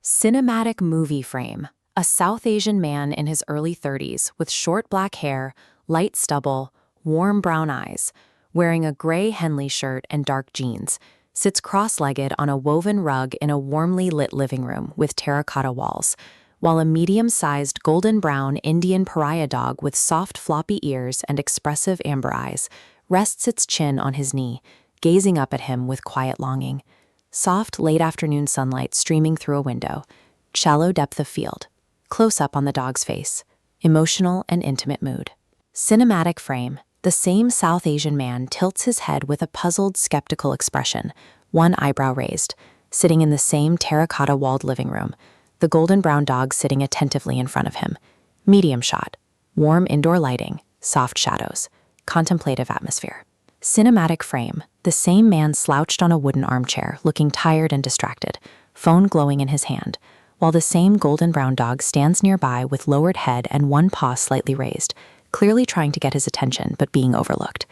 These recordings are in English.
Cinematic movie frame. A South Asian man in his early 30s with short black hair, light stubble, warm brown eyes, wearing a gray Henley shirt and dark jeans, sits cross-legged on a woven rug in a warmly lit living room with terracotta walls, while a medium-sized golden brown Indian pariah dog with soft floppy ears and expressive amber eyes rests its chin on his knee, gazing up at him with quiet longing. Soft late-afternoon sunlight streaming through a window, shallow depth of field, close-up on the dog's face, emotional and intimate mood. Cinematic frame. The same South Asian man tilts his head with a puzzled, skeptical expression, one eyebrow raised, sitting in the same terracotta-walled living room, the golden brown dog sitting attentively in front of him. Medium shot. Warm indoor lighting, soft shadows, contemplative atmosphere. Cinematic frame. The same man slouched on a wooden armchair, looking tired and distracted, phone glowing in his hand, while the same golden brown dog stands nearby with lowered head and one paw slightly raised, clearly trying to get his attention but being overlooked.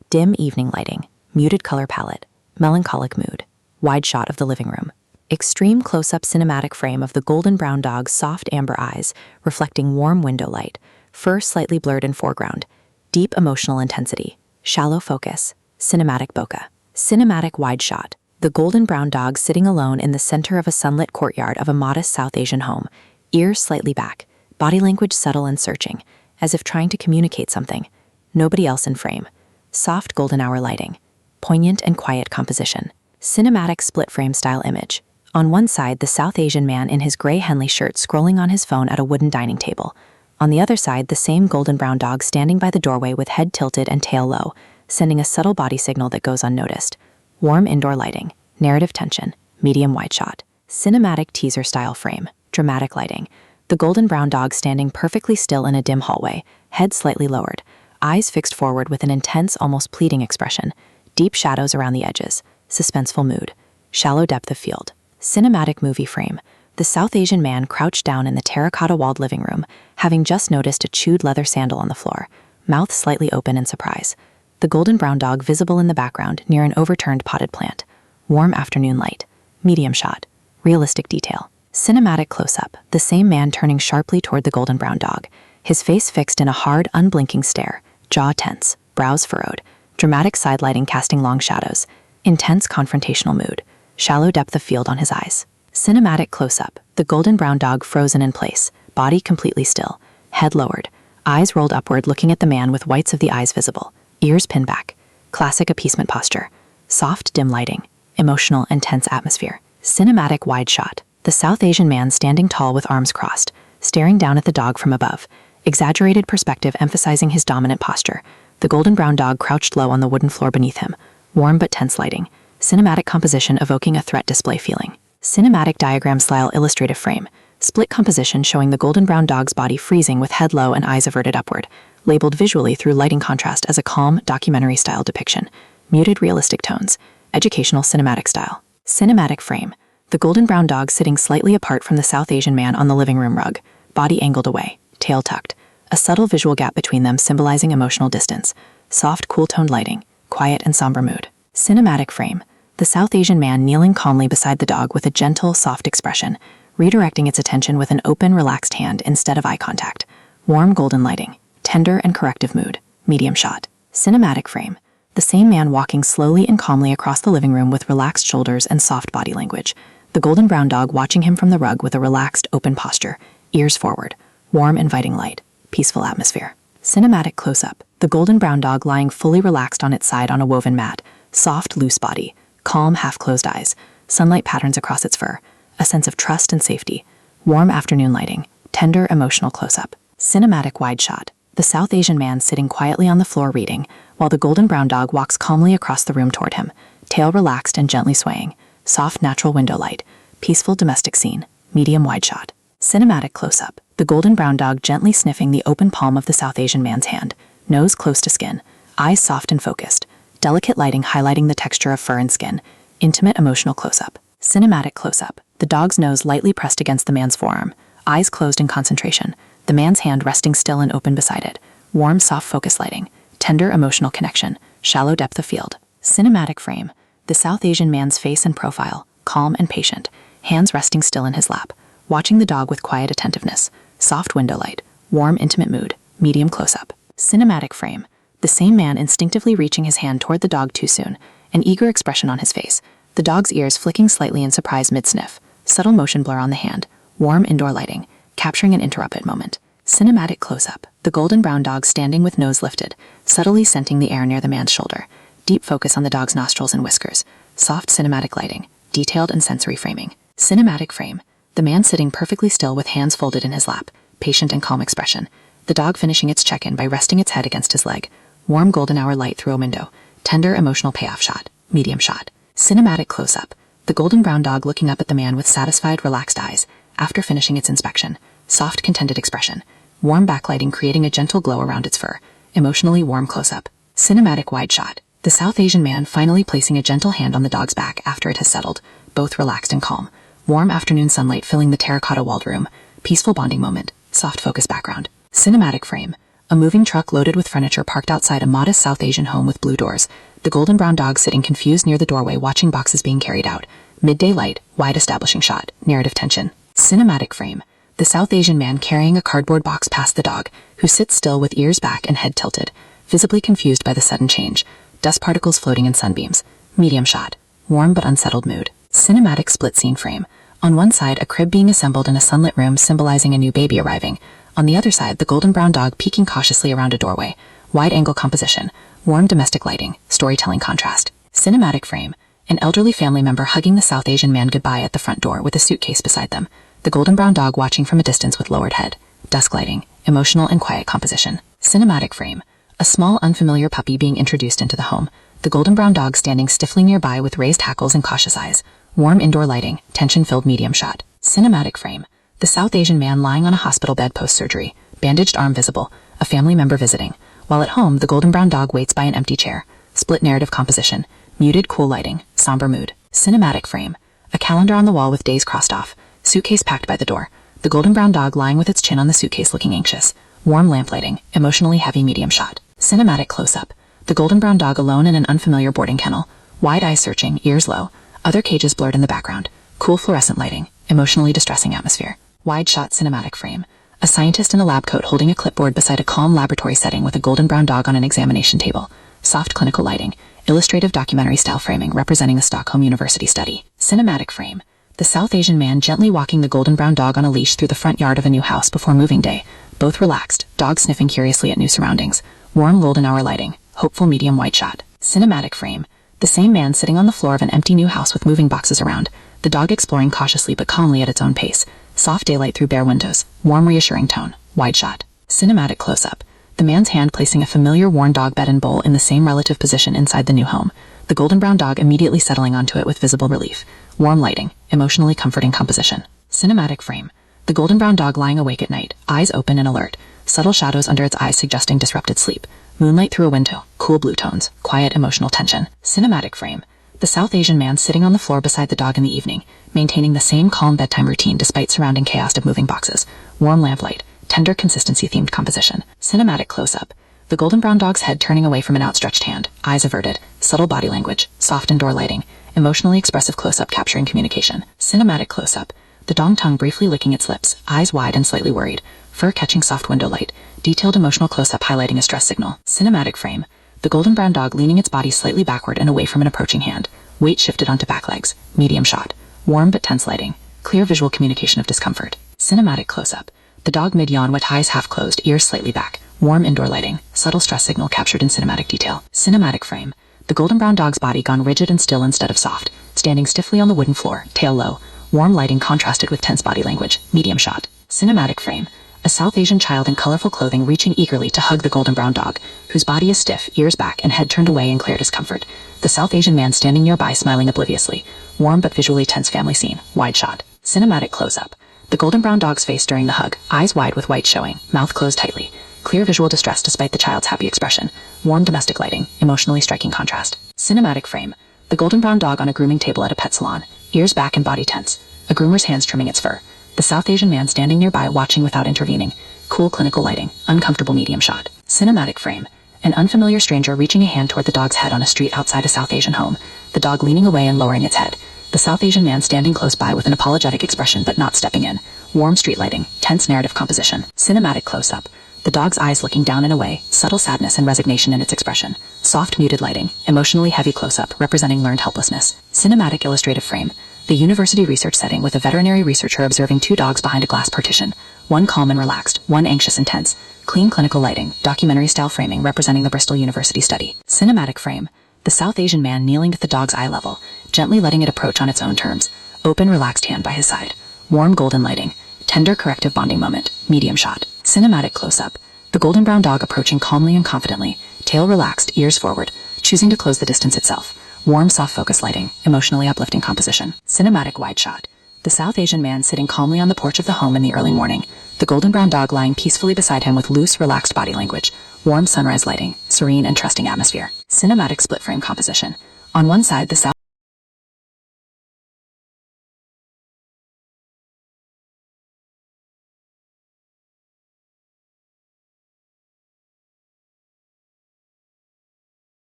Dim evening lighting, muted color palette, melancholic mood. Wide shot of the living room. Extreme close-up cinematic frame of the golden brown dog's soft amber eyes, reflecting warm window light, fur slightly blurred in foreground. Deep emotional intensity. Shallow focus. Cinematic bokeh. Cinematic wide shot. The golden brown dog sitting alone in the center of a sunlit courtyard of a modest South Asian home, ears slightly back, body language subtle and searching, as if trying to communicate something. Nobody else in frame. Soft golden hour lighting. Poignant and quiet composition. Cinematic split frame style image. On one side, the South Asian man in his gray Henley shirt scrolling on his phone at a wooden dining table. On the other side, the same golden brown dog standing by the doorway with head tilted and tail low, sending a subtle body signal that goes unnoticed. Warm indoor lighting. Narrative tension. Medium wide shot. Cinematic teaser style frame. Dramatic lighting. The golden brown dog standing perfectly still in a dim hallway, head slightly lowered, eyes fixed forward with an intense, almost pleading expression. Deep shadows around the edges. Suspenseful mood. Shallow depth of field. Cinematic movie frame. The South Asian man crouched down in the terracotta-walled living room, having just noticed a chewed leather sandal on the floor, mouth slightly open in surprise. The golden brown dog visible in the background near an overturned potted plant. Warm afternoon light. Medium shot. Realistic detail. Cinematic close-up. The same man turning sharply toward the golden brown dog, his face fixed in a hard, unblinking stare, jaw tense, brows furrowed, dramatic side lighting casting long shadows, intense confrontational mood, shallow depth of field on his eyes. Cinematic close-up. The golden brown dog frozen in place, body completely still, head lowered, eyes rolled upward looking at the man with whites of the eyes visible, ears pinned back. Classic appeasement posture. Soft, dim lighting. Emotional and tense atmosphere. Cinematic wide shot. The South Asian man standing tall with arms crossed, staring down at the dog from above. Exaggerated perspective emphasizing his dominant posture. The golden brown dog crouched low on the wooden floor beneath him. Warm but tense lighting. Cinematic composition evoking a threat display feeling. Cinematic diagram-style illustrative frame. Split composition showing the golden brown dog's body freezing with head low and eyes averted upward. Labeled visually through lighting contrast as a calm, documentary-style depiction. Muted realistic tones. Educational cinematic style. Cinematic frame. The golden brown dog sitting slightly apart from the South Asian man on the living room rug, body angled away, tail tucked. A subtle visual gap between them symbolizing emotional distance. Soft, cool-toned lighting. Quiet and somber mood. Cinematic frame. The South Asian man kneeling calmly beside the dog with a gentle, soft expression, redirecting its attention with an open, relaxed hand instead of eye contact. Warm golden lighting. Tender and corrective mood. Medium shot. Cinematic frame. The same man walking slowly and calmly across the living room with relaxed shoulders and soft body language. The golden brown dog watching him from the rug with a relaxed, open posture. Ears forward. Warm, inviting light. Peaceful atmosphere. Cinematic close-up. The golden brown dog lying fully relaxed on its side on a woven mat. Soft, loose body. Calm, half-closed eyes. Sunlight patterns across its fur. A sense of trust and safety. Warm afternoon lighting. Tender, emotional close-up. Cinematic wide shot. The South Asian man sitting quietly on the floor reading, while the golden brown dog walks calmly across the room toward him, tail relaxed and gently swaying. Soft, natural window light. Peaceful domestic scene. Medium wide shot. Cinematic close-up. The golden brown dog gently sniffing the open palm of the South Asian man's hand, nose close to skin, eyes soft and focused. Delicate lighting highlighting the texture of fur and skin. Intimate, emotional close-up. Cinematic close-up. The dog's nose lightly pressed against the man's forearm, eyes closed in concentration, the man's hand resting still and open beside it. Warm, soft focus lighting. Tender, emotional connection. Shallow depth of field. Cinematic frame. The South Asian man's face and profile, calm and patient, hands resting still in his lap. watching the dog with quiet attentiveness, soft window light, warm, intimate mood, medium close-up. Cinematic frame, the same man instinctively reaching his hand toward the dog too soon, an eager expression on his face, the dog's ears flicking slightly in surprise mid-sniff, subtle motion blur on the hand, warm indoor lighting, capturing an interrupted moment. Cinematic close-up, the golden brown dog standing with nose lifted, subtly scenting the air near the man's shoulder, deep focus on the dog's nostrils and whiskers, soft cinematic lighting, detailed and sensory framing. Cinematic frame, the man sitting perfectly still with hands folded in his lap, patient and calm expression, the dog finishing its check-in by resting its head against his leg, warm golden hour light through a window, tender emotional payoff shot, medium shot. Cinematic close-up, the golden brown dog looking up at the man with satisfied, relaxed eyes, after finishing its inspection, soft contented expression, warm backlighting creating a gentle glow around its fur, emotionally warm close-up. Cinematic wide shot, the South Asian man finally placing a gentle hand on the dog's back after it has settled, both relaxed and calm, warm afternoon sunlight filling the terracotta-walled room, peaceful bonding moment, soft focus background. Cinematic frame, a moving truck loaded with furniture parked outside a modest South Asian home with blue doors, the golden brown dog sitting confused near the doorway watching boxes being carried out, midday light, wide establishing shot, narrative tension. Cinematic frame, the South Asian man carrying a cardboard box past the dog, who sits still with ears back and head tilted, visibly confused by the sudden change, dust particles floating in sunbeams, medium shot, warm but unsettled mood. Cinematic split scene frame, on one side a crib being assembled in a sunlit room symbolizing a new baby arriving, on the other side the golden brown dog peeking cautiously around a doorway, wide angle composition, warm domestic lighting, storytelling contrast. Cinematic frame, an elderly family member hugging the South Asian man goodbye at the front door with a suitcase beside them, the golden brown dog watching from a distance with lowered head, dusk lighting, emotional and quiet composition. Cinematic frame, a small unfamiliar puppy being introduced into the home, the golden brown dog standing stiffly nearby with raised hackles and cautious eyes, warm indoor lighting, tension-filled medium shot. Cinematic frame, the South Asian man lying on a hospital bed post-surgery, bandaged arm visible, a family member visiting, while at home the golden brown dog waits by an empty chair, split narrative composition, muted cool lighting, somber mood. Cinematic frame, a calendar on the wall with days crossed off, suitcase packed by the door, the golden brown dog lying with its chin on the suitcase looking anxious, warm lamp lighting, emotionally heavy medium shot. Cinematic close-up, the golden brown dog alone in an unfamiliar boarding kennel, wide eyes searching, ears low, other cages blurred in the background, cool fluorescent lighting, emotionally distressing atmosphere. Wide shot cinematic frame, a scientist in a lab coat holding a clipboard beside a calm laboratory setting with a golden brown dog on an examination table, soft clinical lighting, illustrative documentary style framing representing a Stockholm University study. Cinematic frame, the South Asian man gently walking the golden brown dog on a leash through the front yard of a new house before moving day, both relaxed, dog sniffing curiously at new surroundings, warm golden hour lighting, hopeful medium white shot. Cinematic frame, the same man sitting on the floor of an empty new house with moving boxes around, the dog exploring cautiously but calmly at its own pace, soft daylight through bare windows, warm reassuring tone, wide shot. Cinematic close-up, the man's hand placing a familiar worn dog bed and bowl in the same relative position inside the new home, the golden brown dog immediately settling onto it with visible relief, warm lighting, emotionally comforting composition. Cinematic frame, the golden brown dog lying awake at night, eyes open and alert, subtle shadows under its eyes suggesting disrupted sleep, moonlight through a window, cool blue tones, quiet emotional tension. Cinematic frame, the South Asian man sitting on the floor beside the dog in the evening, maintaining the same calm bedtime routine despite surrounding chaos of moving boxes, warm lamplight, tender consistency themed composition. Cinematic close-up, the golden brown dog's head turning away from an outstretched hand, eyes averted, subtle body language, soft indoor lighting, emotionally expressive close-up capturing communication. Cinematic close-up, the dong tongue briefly licking its lips, eyes wide and slightly worried, fur catching soft window light, detailed emotional close-up highlighting a stress signal. Cinematic frame, the golden brown dog leaning its body slightly backward and away from an approaching hand, weight shifted onto back legs, medium shot, warm but tense lighting, clear visual communication of discomfort. Cinematic close-up, the dog mid-yawn with eyes half-closed, ears slightly back, warm indoor lighting, subtle stress signal captured in cinematic detail. Cinematic frame, the golden brown dog's body gone rigid and still instead of soft, standing stiffly on the wooden floor, tail low, warm lighting contrasted with tense body language, medium shot. Cinematic frame, a South Asian child in colorful clothing reaching eagerly to hug the golden brown dog, whose body is stiff, ears back, and head turned away in clear discomfort. The South Asian man standing nearby smiling obliviously. Warm but visually tense family scene, wide shot. Cinematic close-up, the golden brown dog's face during the hug, eyes wide with white showing, mouth closed tightly. Clear visual distress despite the child's happy expression. Warm domestic lighting, emotionally striking contrast. Cinematic frame, the golden brown dog on a grooming table at a pet salon, ears back and body tense. A groomer's hands trimming its fur. The South Asian man standing nearby watching without intervening. Cool clinical lighting, uncomfortable medium shot. Cinematic frame, an unfamiliar stranger reaching a hand toward the dog's head on a street outside a South Asian home, the dog leaning away and lowering its head. The South Asian man standing close by with an apologetic expression but not stepping in. warm street lighting, tense narrative composition, cinematic close-up, the dog's eyes looking down and away, subtle sadness and resignation in its expression, soft muted lighting, emotionally heavy close-up, representing learned helplessness, cinematic illustrative frame, the university research setting with a veterinary researcher observing two dogs behind a glass partition, one calm and relaxed, one anxious and tense, clean clinical lighting, documentary-style framing representing the Bristol University study, cinematic frame, the South Asian man kneeling at the dog's eye level, gently letting it approach on its own terms, open relaxed hand by his side, warm golden lighting, tender corrective bonding moment, medium shot, cinematic close-up, the golden brown dog approaching calmly and confidently, tail relaxed, ears forward, choosing to close the distance itself, warm soft focus lighting, emotionally uplifting composition, cinematic wide shot, the South Asian man sitting calmly on the porch of the home in the early morning, the golden brown dog lying peacefully beside him with loose, relaxed body language, warm sunrise lighting, serene and trusting atmosphere, cinematic split frame composition. On one side, the South